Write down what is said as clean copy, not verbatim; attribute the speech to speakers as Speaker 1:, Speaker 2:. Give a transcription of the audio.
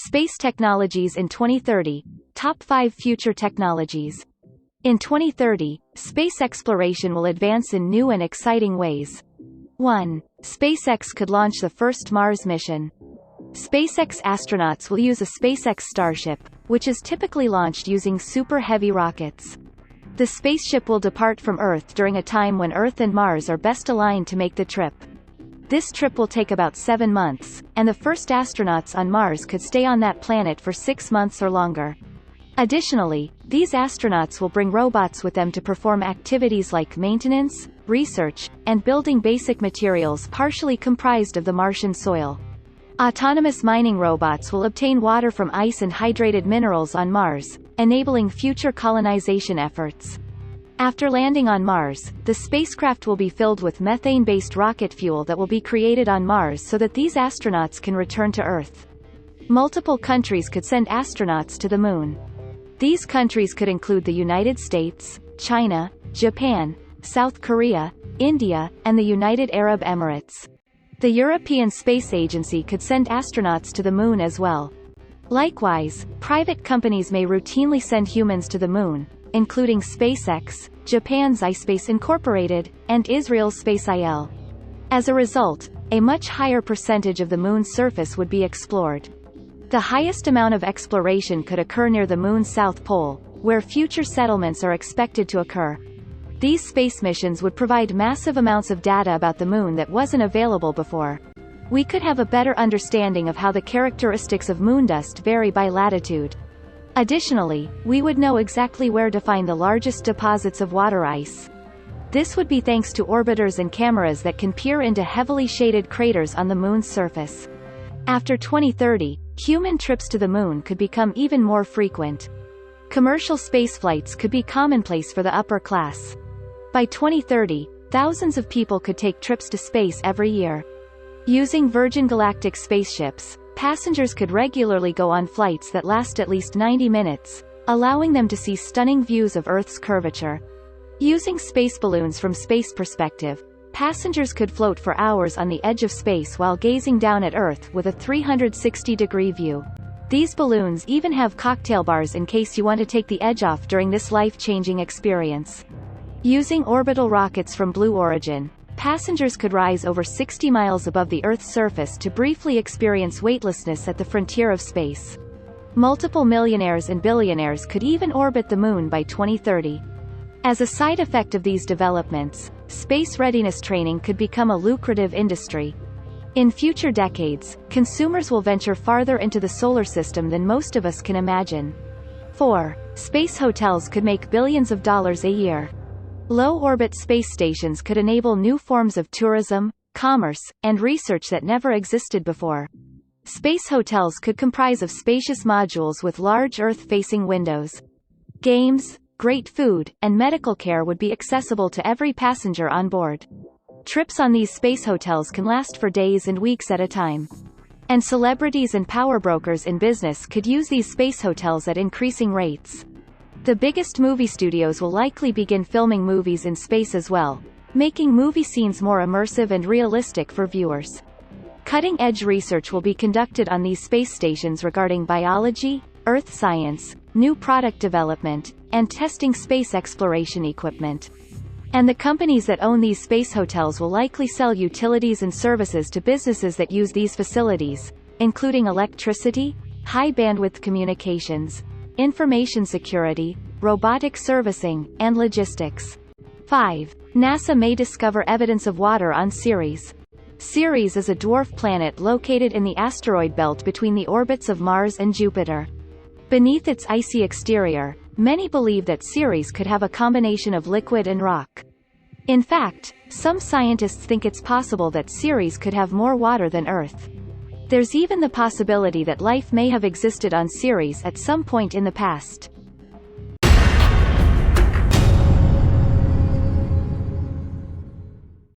Speaker 1: Space technologies in 2030. Top 5 future technologies. In 2030, space exploration will advance in new and exciting ways. 1. SpaceX could launch the first Mars mission. SpaceX astronauts will use a SpaceX Starship, which is typically launched using super heavy rockets. The spaceship will depart from Earth during a time when Earth and Mars are best aligned to make the trip. This trip will take about 7 months, and the first astronauts on Mars could stay on that planet for 6 months or longer. Additionally, these astronauts will bring robots with them to perform activities like maintenance, research, and building basic materials partially comprised of the Martian soil. Autonomous mining robots will obtain water from ice and hydrated minerals on Mars, enabling future colonization efforts. After landing on Mars, the spacecraft will be filled with methane-based rocket fuel that will be created on Mars so that these astronauts can return to Earth. Multiple countries could send astronauts to the Moon. These countries could include the United States, China, Japan, South Korea, India, and the United Arab Emirates. The European Space Agency could send astronauts to the Moon as well. Likewise, private companies may routinely send humans to the Moon, including SpaceX, Japan's iSpace Incorporated, and Israel's SpaceIL. As a result, a much higher percentage of the Moon's surface would be explored. The highest amount of exploration could occur near the Moon's south pole, where future settlements are expected to occur. These space missions would provide massive amounts of data about the Moon that wasn't available before. We could have a better understanding of how the characteristics of moondust vary by latitude. Additionally, we would know exactly where to find the largest deposits of water ice. This would be thanks to orbiters and cameras that can peer into heavily shaded craters on the Moon's surface. After 2030, human trips to the Moon could become even more frequent. Commercial spaceflights could be commonplace for the upper class. By 2030, thousands of people could take trips to space every year. Using Virgin Galactic spaceships, passengers could regularly go on flights that last at least 90 minutes, allowing them to see stunning views of Earth's curvature. Using space balloons from space perspective, passengers could float for hours on the edge of space while gazing down at Earth with a 360-degree view. These balloons even have cocktail bars in case you want to take the edge off during this life-changing experience. Using orbital rockets from Blue Origin, passengers could rise over 60 miles above the Earth's surface to briefly experience weightlessness at the frontier of space. Multiple millionaires and billionaires could even orbit the Moon by 2030. As a side effect of these developments, space readiness training could become a lucrative industry. In future decades, consumers will venture farther into the solar system than most of us can imagine. 4. Space hotels could make billions of dollars a year. Low-orbit space stations could enable new forms of tourism, commerce, and research that never existed before. Space hotels could comprise of spacious modules with large Earth-facing windows. Games, great food, and medical care would be accessible to every passenger on board. Trips on these space hotels can last for days and weeks at a time. And celebrities and power brokers in business could use these space hotels at increasing rates. The biggest movie studios will likely begin filming movies in space as well, making movie scenes more immersive and realistic for viewers. Cutting-edge research will be conducted on these space stations regarding biology, earth science, new product development, and testing space exploration equipment. And the companies that own these space hotels will likely sell utilities and services to businesses that use these facilities, including electricity, high-bandwidth communications, information security, robotic servicing, and logistics. 5. NASA may discover evidence of water on Ceres. Ceres is a dwarf planet located in the asteroid belt between the orbits of Mars and Jupiter. Beneath its icy exterior, many believe that Ceres could have a combination of liquid and rock. In fact, some scientists think it's possible that Ceres could have more water than Earth. There's even the possibility that life may have existed on Ceres at some point in the past.